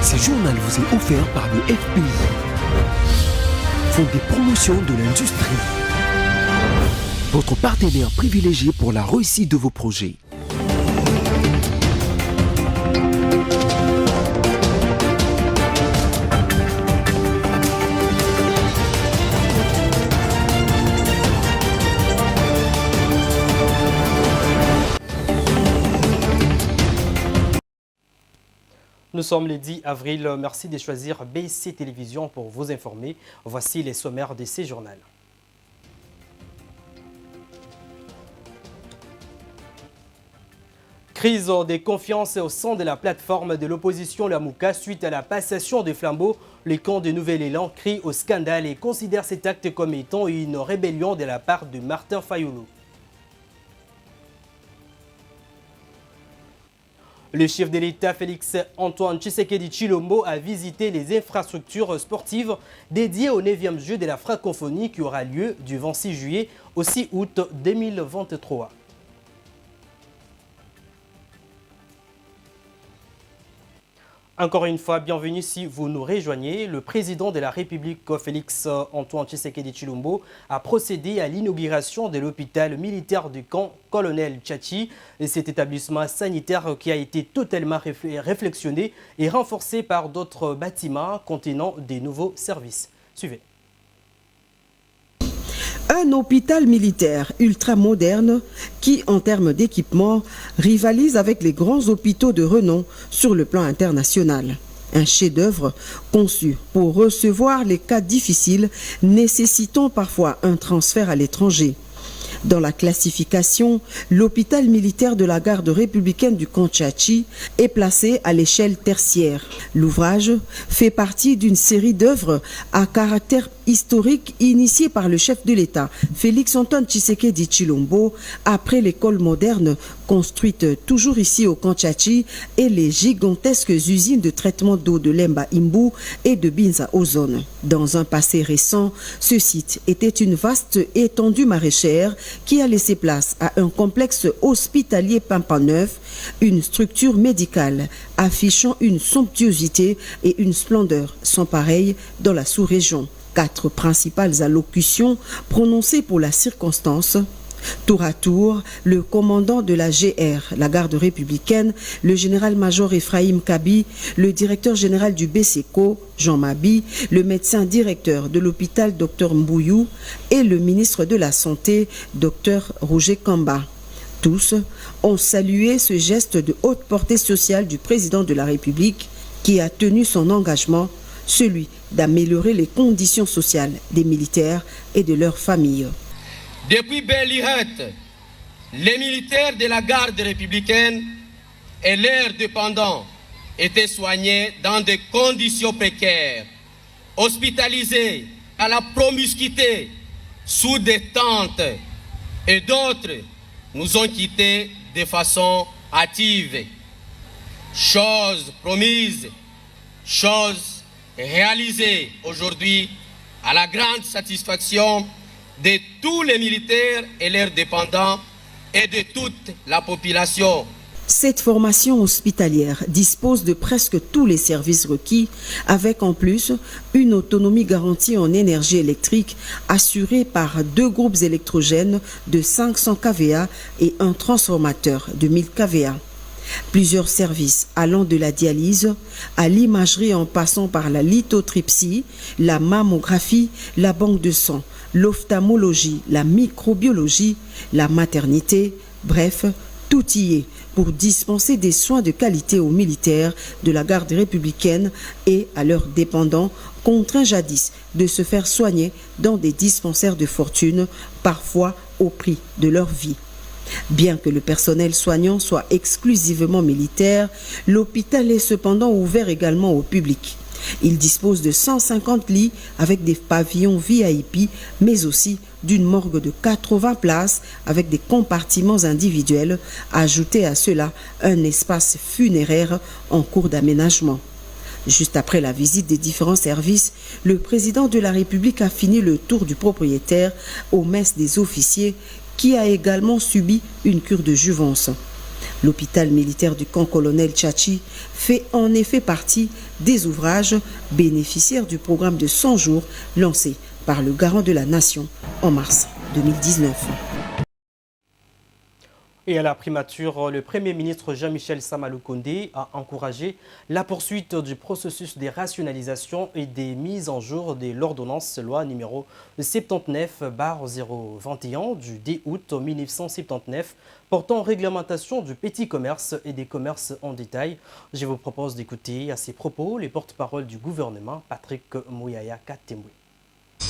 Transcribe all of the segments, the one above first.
Ce journal vous est offert par le FPI, Fonds de promotion de l'industrie, votre partenaire privilégié pour la réussite de vos projets. Nous sommes le 10 avril. Merci de choisir BC Télévision pour vous informer. Voici les sommaires de ces journaux. Crise de confiance au sein de la plateforme de l'opposition Lamouka suite à la passation des flambeaux. Le camp de Nouvel Élan crie au scandale et considère cet acte comme étant une rébellion de la part de Martin Fayulu. Le chef de l'État, Félix Antoine Tshisekedi Tshilombo, a visité les infrastructures sportives dédiées au 9e jeu de la francophonie qui aura lieu du 26 juillet au 6 août 2023. Encore une fois, bienvenue si vous nous rejoignez. Le président de la République, Félix Antoine Tshisekedi Tshilombo, a procédé à l'inauguration de l'hôpital militaire du camp Colonel Tchachi. Cet établissement sanitaire qui a été totalement réflexionné et renforcé par d'autres bâtiments contenant des nouveaux services. Suivez. Un hôpital militaire ultra-moderne qui, en termes d'équipement, rivalise avec les grands hôpitaux de renom sur le plan international. Un chef-d'œuvre conçu pour recevoir les cas difficiles nécessitant parfois un transfert à l'étranger. Dans la classification, l'hôpital militaire de la garde républicaine du camp Tchachi est placé à l'échelle tertiaire. L'ouvrage fait partie d'une série d'œuvres à caractère historique initiée par le chef de l'État, Félix Antoine Tshisekedi Tshilombo, après l'école moderne construite toujours ici au camp Tchachi et les gigantesques usines de traitement d'eau de Lemba Imbu et de Binza Ozone. Dans un passé récent, ce site était une vaste étendue maraîchère qui a laissé place à un complexe hospitalier pimpant neuf, une structure médicale affichant une somptuosité et une splendeur sans pareille dans la sous-région. 4 principales allocutions prononcées pour la circonstance. Tour à tour, le commandant de la GR, la garde républicaine, le général-major Ephraim Kabi, le directeur général du BCECO, Jean Mabi, le médecin directeur de l'hôpital Dr Mbouyou et le ministre de la Santé, Dr Roger Kamba. Tous ont salué ce geste de haute portée sociale du président de la République qui a tenu son engagement, celui d'améliorer les conditions sociales des militaires et de leurs familles. Depuis Belle Lurette, les militaires de la garde républicaine et leurs dépendants étaient soignés dans des conditions précaires, hospitalisés à la promiscuité, sous des tentes, et d'autres nous ont quittés de façon hâtive. Chose promise, chose réalisée aujourd'hui à la grande satisfaction de tous les militaires et leurs dépendants et de toute la population. Cette formation hospitalière dispose de presque tous les services requis, avec en plus une autonomie garantie en énergie électrique assurée par 2 groupes électrogènes de 500 kVA et un transformateur de 1000 kVA. Plusieurs services allant de la dialyse à l'imagerie en passant par la lithotripsie, la mammographie, la banque de sang, l'ophtalmologie, la microbiologie, la maternité, bref, tout y est pour dispenser des soins de qualité aux militaires de la garde républicaine et à leurs dépendants contraints jadis de se faire soigner dans des dispensaires de fortune, parfois au prix de leur vie. Bien que le personnel soignant soit exclusivement militaire, l'hôpital est cependant ouvert également au public. Il dispose de 150 lits avec des pavillons VIP, mais aussi d'une morgue de 80 places avec des compartiments individuels. Ajouté à cela un espace funéraire en cours d'aménagement. Juste après la visite des différents services, le président de la République a fini le tour du propriétaire aux messes des officiers qui a également subi une cure de jouvence. L'hôpital militaire du camp colonel Tchachi fait en effet partie des ouvrages bénéficiaires du programme de 100 jours lancé par le garant de la nation en mars 2019. Et à la primature, le Premier ministre Jean-Michel Sama Lukonde a encouragé la poursuite du processus de rationalisation et des mises en jour de l'ordonnance loi numéro 79/021 du 10 août 1979 portant réglementation du petit commerce et des commerces en détail. Je vous propose d'écouter à ces propos les porte-parole du gouvernement, Patrick Mouyaya Katemwe.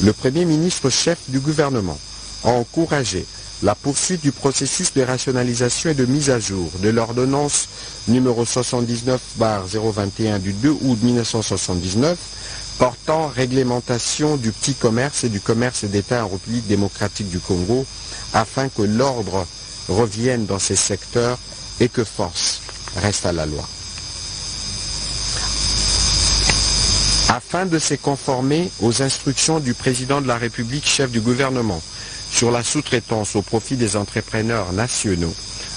Le Premier ministre chef du gouvernement a encouragé la poursuite du processus de rationalisation et de mise à jour de l'ordonnance numéro 79/021 du 2 août 1979 portant réglementation du petit commerce et du commerce d'État en République démocratique du Congo afin que l'ordre revienne dans ces secteurs et que force reste à la loi. Afin de se conformer aux instructions du président de la République chef du gouvernement sur la sous-traitance au profit des entrepreneurs nationaux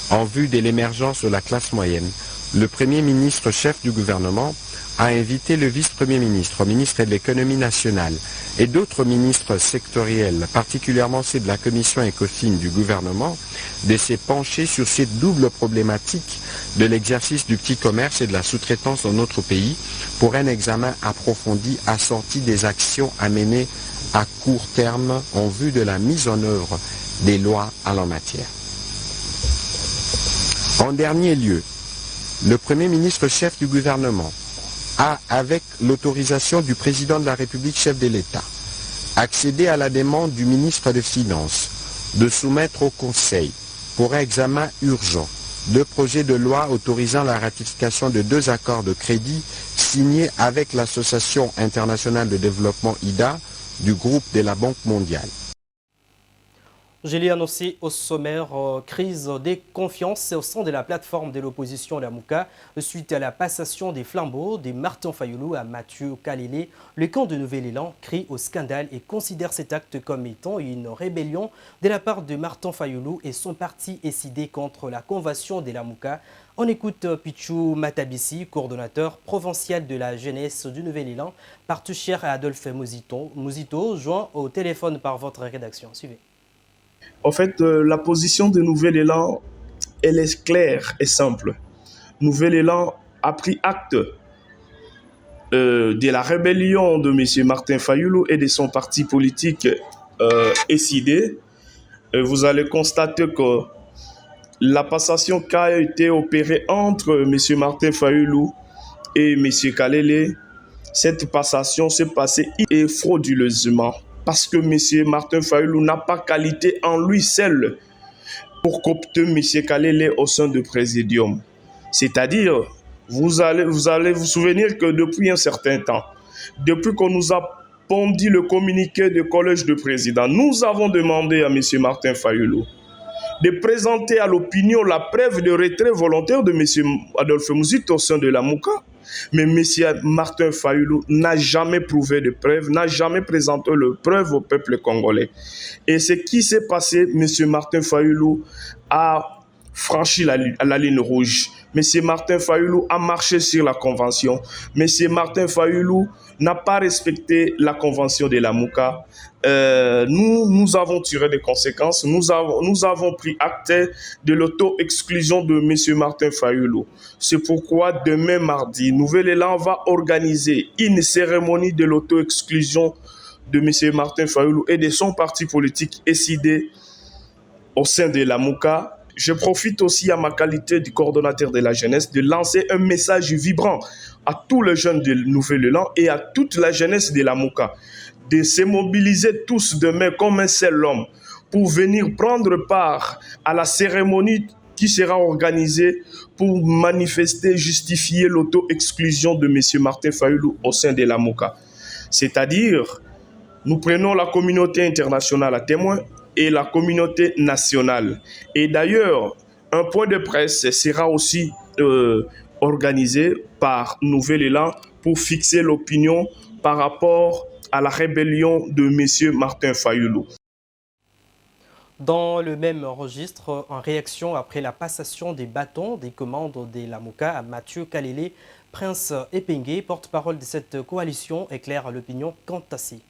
en vue de l'émergence de la classe moyenne, le Premier ministre chef du gouvernement a invité le vice-premier ministre, ministre de l'économie nationale et d'autres ministres sectoriels, particulièrement ceux de la commission ECOFIN du gouvernement, de se pencher sur cette double problématique de l'exercice du petit commerce et de la sous-traitance dans notre pays pour un examen approfondi assorti des actions à mener à court terme en vue de la mise en œuvre des lois en la matière. En dernier lieu, le Premier ministre chef du gouvernement a, avec l'autorisation du président de la République chef de l'État, accédé à la demande du ministre des Finances de soumettre au Conseil pour un examen urgent deux projets de loi autorisant la ratification de 2 accords de crédit signés avec l'Association internationale de développement IDA du groupe de la Banque mondiale. Je l'ai annoncé au sommaire, crise des confiances au sein de la plateforme de l'opposition Lamuka suite à la passation des flambeaux de Martin Fayoulou à Mathieu Kalele. Le camp de Nouvel-Élan crie au scandale et considère cet acte comme étant une rébellion de la part de Martin Fayoulou et son parti SID contre la convention de Lamuka. On écoute Pichou Matabissi, coordonnateur provincial de la jeunesse du Nouvel-Élan, partout cher à Adolphe Mouzito, joint au téléphone par votre rédaction. Suivez. En fait, la position de Nouvel-Élan, elle est claire et simple. Nouvel-Élan a pris acte de la rébellion de M. Martin Fayoulou et de son parti politique SID. Vous allez constater que la passation qui a été opérée entre M. Martin Fayoulou et M. Kalele, cette passation s'est passée frauduleusement. Parce que M. Martin Fayoulou n'a pas qualité en lui seul pour coopter M. Kalele au sein du Présidium. C'est-à-dire, vous allez vous souvenir que depuis un certain temps, depuis qu'on nous a pondu le communiqué du collège de président, nous avons demandé à M. Martin Fayoulou de présenter à l'opinion la preuve de retrait volontaire de M. Adolphe Mouzito au sein de la Mouka. Mais M. Martin Fayoulou n'a jamais prouvé de preuves, n'a jamais présenté le preuve au peuple congolais. Et ce qui s'est passé, M. Martin Fayoulou a franchi la ligne rouge. M. Martin Fayoulou a marché sur la convention. M. Martin Fayoulou n'a pas respecté la convention de la Mouka. Nous avons tiré des conséquences. Nous avons pris acte de l'auto-exclusion de M. Martin Fayoulou. C'est pourquoi demain mardi, Nouvel-Élan va organiser une cérémonie de l'auto-exclusion de M. Martin Fayoulou et de son parti politique SID au sein de la Mouka. Je profite aussi à ma qualité de coordonnateur de la jeunesse de lancer un message vibrant à tous les jeunes de Nouvel-Élan et à toute la jeunesse de la Mouka de se mobiliser tous demain comme un seul homme pour venir prendre part à la cérémonie qui sera organisée pour manifester, justifier l'auto-exclusion de M. Martin Fayoulou au sein de la Mouka. C'est-à-dire, nous prenons la communauté internationale à témoin et la communauté nationale. Et d'ailleurs, un point de presse sera aussi organisé par Nouvel-Élan pour fixer l'opinion par rapport à la rébellion de M. Martin Fayoulou. Dans le même registre, en réaction après la passation des bâtons des commandes de la MOCA à Mathieu Kalele, Prince Epengue, porte-parole de cette coalition, éclaire l'opinion quant à ci.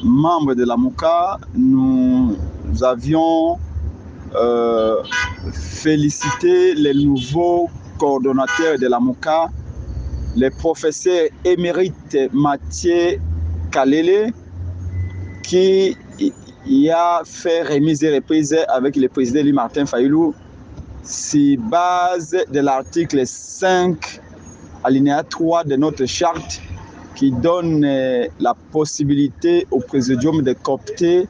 Membres de la MOCA, nous avions félicité les nouveaux coordonnateurs de la MOCA, le professeur émérite Mathieu Kalele, qui y a fait remise et reprise avec le président Louis Martin Fayulu sur base de l'article 5, alinéa 3 de notre charte, qui donne la possibilité au présidium de coopter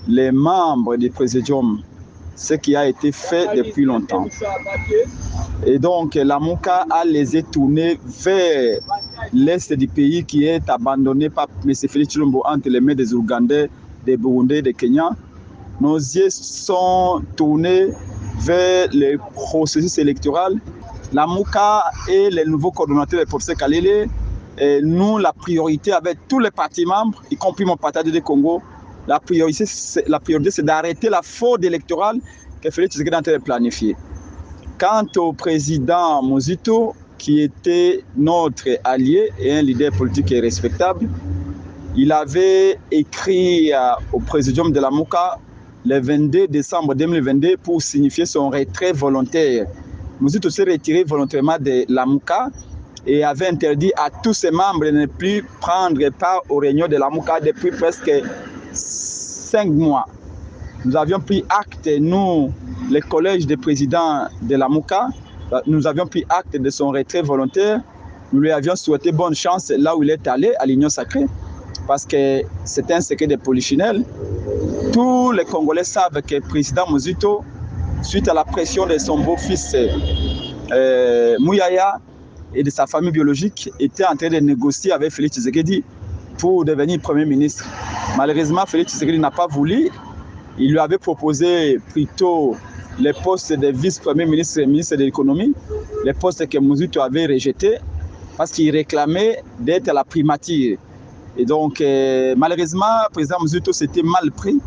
les membres du présidium, ce qui a été fait depuis longtemps. Et donc la MOCA a les yeux tournés vers l'est du pays qui est abandonné par M. Félix Tshilombo entre les mains des Ougandais, des Burundais, des Kenyans. Nos yeux sont tournés vers le processus électoral. La MOCA et les nouveaux coordonnateurs, le professeur Kalele, et nous, la priorité avec tous les partis membres, y compris mon parti de Congo, la priorité c'est d'arrêter la fraude électorale que Félix Tshisekedi est en train de planifier. Quant au président Muzito, qui était notre allié et un leader politique respectable, il avait écrit au présidium de la MOCA le 22 décembre 2022 pour signifier son retrait volontaire. Muzito s'est retiré volontairement de la MOCA et avait interdit à tous ses membres de ne plus prendre part aux réunions de la MOCA depuis presque 5 mois. Nous avions pris acte, nous, le collège des présidents de la MOCA, nous avions pris acte de son retrait volontaire. Nous lui avions souhaité bonne chance là où il est allé, à l'Union Sacrée, parce que c'est un secret de polichinelle. Tous les Congolais savent que le président Muzito, suite à la pression de son beau-fils Mouyaya et de sa famille biologique, était en train de négocier avec Félix Tshisekedi pour devenir Premier ministre. Malheureusement, Félix Tshisekedi n'a pas voulu. Il lui avait proposé plutôt le poste de vice-premier ministre et ministre de l'économie, le poste que Muzito avait rejeté parce qu'il réclamait d'être à la primature. Et donc, malheureusement, le président Muzito s'était mal pris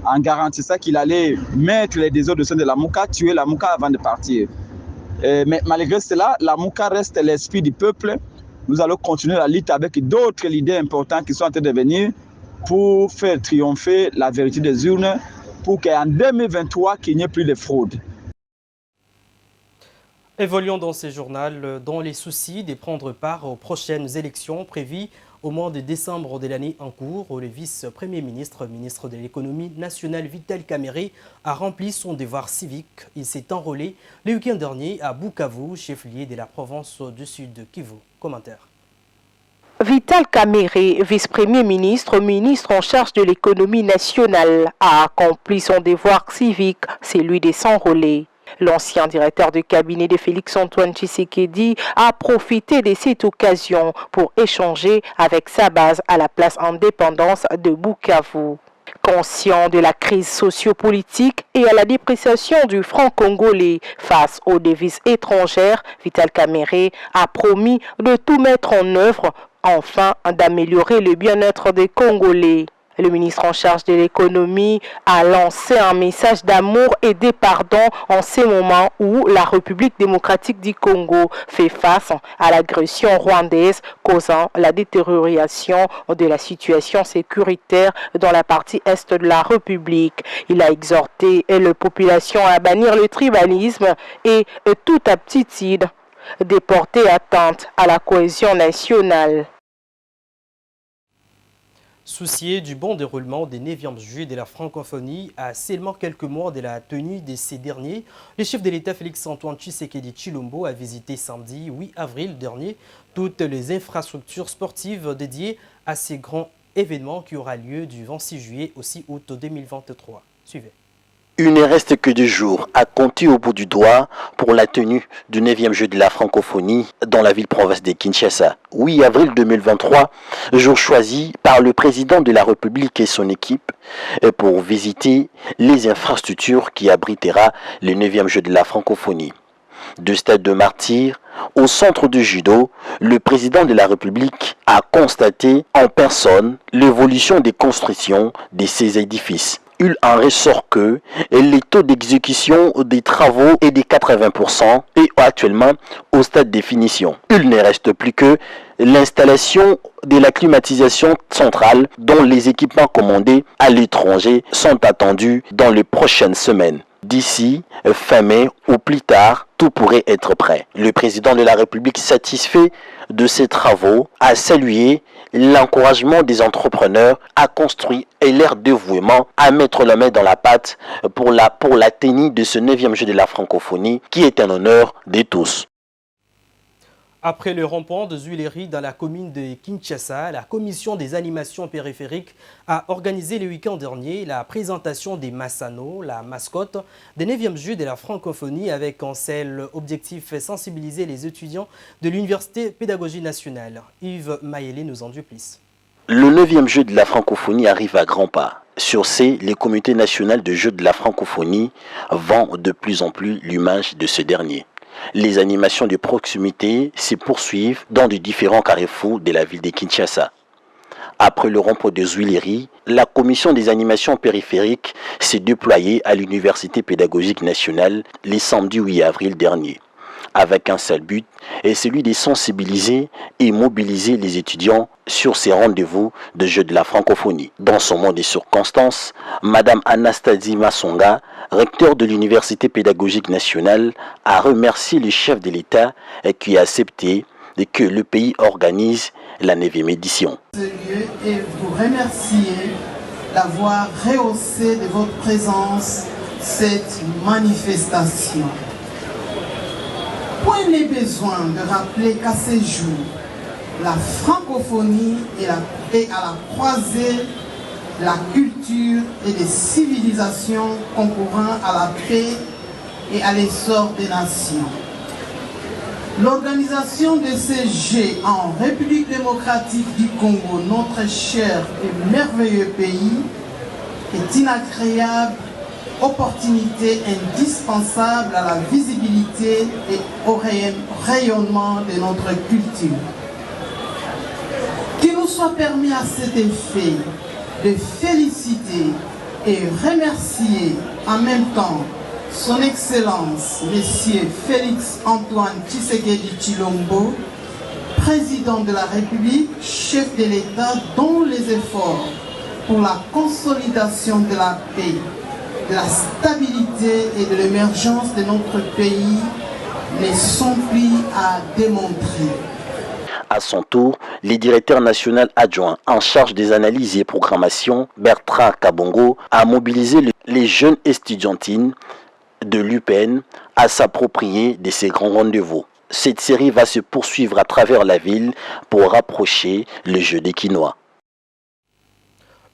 en garantissant qu'il allait mettre les désordres au sein de la MOCA, tuer la MOCA avant de partir. Mais malgré cela, la MOCA reste l'esprit du peuple. Nous allons continuer la lutte avec d'autres leaders importants qui sont en train de venir pour faire triompher la vérité des urnes, pour qu'en 2023, qu'il n'y ait plus de fraude. Évoluons dans ce journal dans les soucis de prendre part aux prochaines élections prévues au mois de décembre de l'année en cours. Le vice-premier ministre, ministre de l'économie nationale Vital Kamerhe, a rempli son devoir civique. Il s'est enrôlé le week-end dernier à Bukavu, chef-lieu de la province du Sud Kivu. Commentaire. Vital Kamerhe, vice-premier ministre, ministre en charge de l'économie nationale, a accompli son devoir civique, celui de s'enrôler. L'ancien directeur de cabinet de Félix-Antoine Tshisekedi a profité de cette occasion pour échanger avec sa base à la place Indépendance de Bukavu. Conscient de la crise sociopolitique et à la dépréciation du franc congolais face aux devises étrangères, Vital Kamerhe a promis de tout mettre en œuvre afin d'améliorer le bien-être des Congolais. Le ministre en charge de l'économie a lancé un message d'amour et de pardon en ces moments où la République démocratique du Congo fait face à l'agression rwandaise causant la détérioration de la situation sécuritaire dans la partie est de la République. Il a exhorté la population à bannir le tribalisme et toute aptitude de porter atteinte à la cohésion nationale. Soucié du bon déroulement des 9e Jeux de la francophonie à seulement quelques mois de la tenue de ces derniers, le chef de l'État Félix-Antoine Tshisekedi Tshilombo a visité samedi 8 avril dernier toutes les infrastructures sportives dédiées à ces grands événements qui aura lieu du 26 juillet au 6 août 2023. Suivez. Il ne reste que 2 jours à compter au bout du doigt pour la tenue du 9e jeu de la francophonie dans la ville-province de Kinshasa. 8 avril 2023, jour choisi par le président de la République et son équipe pour visiter les infrastructures qui abritera le 9e jeu de la francophonie. du stade de Martyrs, au centre de judo, le président de la République a constaté en personne l'évolution des constructions de ces édifices. Il en ressort que les taux d'exécution des travaux est de 80% et actuellement au stade de finition. Il ne reste plus que l'installation de la climatisation centrale dont les équipements commandés à l'étranger sont attendus dans les prochaines semaines. D'ici fin mai ou plus tard, tout pourrait être prêt. Le président de la République, satisfait de ces travaux, a salué l'encouragement des entrepreneurs à construire et leur dévouement à mettre la main dans la pâte pour la tenue de ce 9e jeu de la francophonie qui est un honneur de tous. Après le rond-point de Zuileri dans la commune de Kinshasa, la commission des animations périphériques a organisé le week-end dernier la présentation des Massano, la mascotte des 9e Jeux de la francophonie avec en seul objectif sensibiliser les étudiants de l'Université Pédagogie Nationale. Yves Maëlé nous en dit plus. Le 9e jeu de la francophonie arrive à grands pas. Sur ce, les comités nationaux de jeux de la francophonie vendent de plus en plus l'image de ce dernier. Les animations de proximité se poursuivent dans de différents carrefours de la ville de Kinshasa. Après le rond-point de Zuileri, la commission des animations périphériques s'est déployée à l'Université pédagogique nationale le samedi 8 avril dernier, avec un seul but, et celui de sensibiliser et mobiliser les étudiants sur ces rendez-vous de jeux de la francophonie. Dans son mot de circonstance, Madame Anastasie Masonga, recteur de l'Université pédagogique nationale, a remercié le chef de l'État qui a accepté que le pays organise la 9e édition. Ce lieu et vous remercier d'avoir rehaussé de votre présence cette manifestation. Point n'est besoin de rappeler qu'à ces jours, la francophonie est à la croisée de la culture et des civilisations concourant à la paix et à l'essor des nations. L'organisation de ces Jeux en République démocratique du Congo, notre cher et merveilleux pays, est une agréable opportunité indispensable à la visibilité et au rayonnement de notre culture. Qu'il nous soit permis à cet effet de féliciter et remercier en même temps Son Excellence, Monsieur Félix Antoine Tshisekedi Tshilombo, Président de la République, chef de l'État, dont les efforts pour la consolidation de la paix, de la stabilité et de l'émergence de notre pays ne sont plus à démontrer. À son tour, le directeur national adjoint en charge des analyses et programmations, Bertrand Kabongo, a mobilisé les jeunes estudiantines de l'UPN à s'approprier de ces grands rendez-vous. Cette série va se poursuivre à travers la ville pour rapprocher le jeu des Quinois.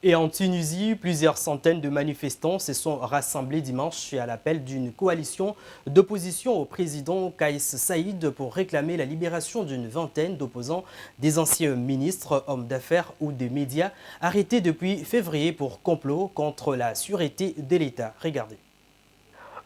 Et en Tunisie, plusieurs centaines de manifestants se sont rassemblés dimanche à l'appel d'une coalition d'opposition au président Kais Saïd pour réclamer la libération d'une vingtaine d'opposants, des anciens ministres, hommes d'affaires ou des médias arrêtés depuis février pour complot contre la sûreté de l'État. Regardez.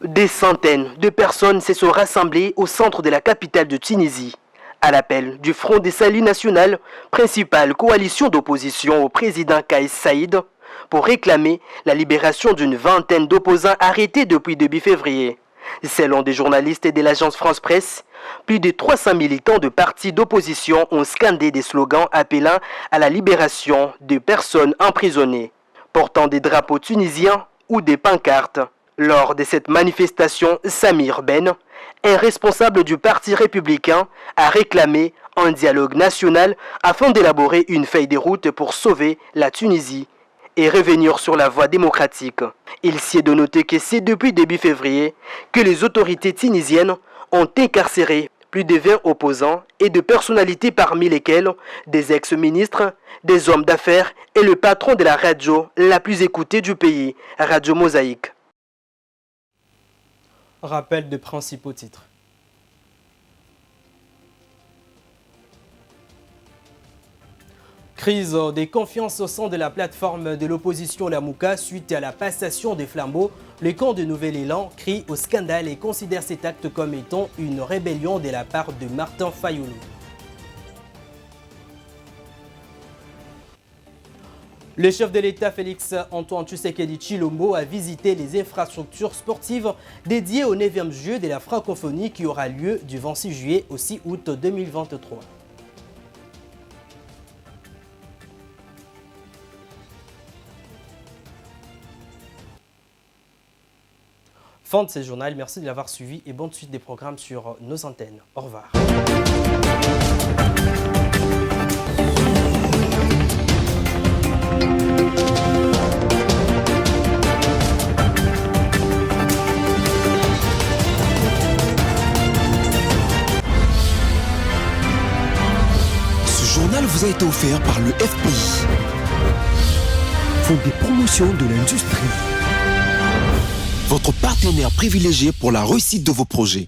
Des centaines de personnes se sont rassemblées au centre de la capitale de Tunisie, à l'appel du Front des Saluts National, principale coalition d'opposition au président Kais Saïd, pour réclamer la libération d'une vingtaine d'opposants arrêtés depuis début février. Selon des journalistes et de l'agence France Presse, plus de 300 militants de partis d'opposition ont scandé des slogans appelant à la libération de personnes emprisonnées, portant des drapeaux tunisiens ou des pancartes. Lors de cette manifestation, Samir Ben, un responsable du Parti républicain, a réclamé un dialogue national afin d'élaborer une feuille de route pour sauver la Tunisie et revenir sur la voie démocratique. Il s'y est de noter que c'est depuis début février que les autorités tunisiennes ont incarcéré plus de 20 opposants et de personnalités parmi lesquelles des ex-ministres, des hommes d'affaires et le patron de la radio la plus écoutée du pays, Radio Mosaïque. Rappel de principaux titres. Crise des confiances au sein de la plateforme de l'opposition Lamouka suite à la passation des flambeaux. Le camp de Nouvel Élan crie au scandale et considère cet acte comme étant une rébellion de la part de Martin Fayoulou. Le chef de l'État Félix Antoine Tshisekedi Tshilombo a visité les infrastructures sportives dédiées au 9e Jeux de la francophonie qui aura lieu du 26 juillet au 6 août 2023. Fin de ce journal, merci de l'avoir suivi et bonne suite des programmes sur nos antennes. Au revoir. Ce journal vous a été offert par le FPI, Fonds des promotions de l'industrie. Votre partenaire privilégié pour la réussite de vos projets.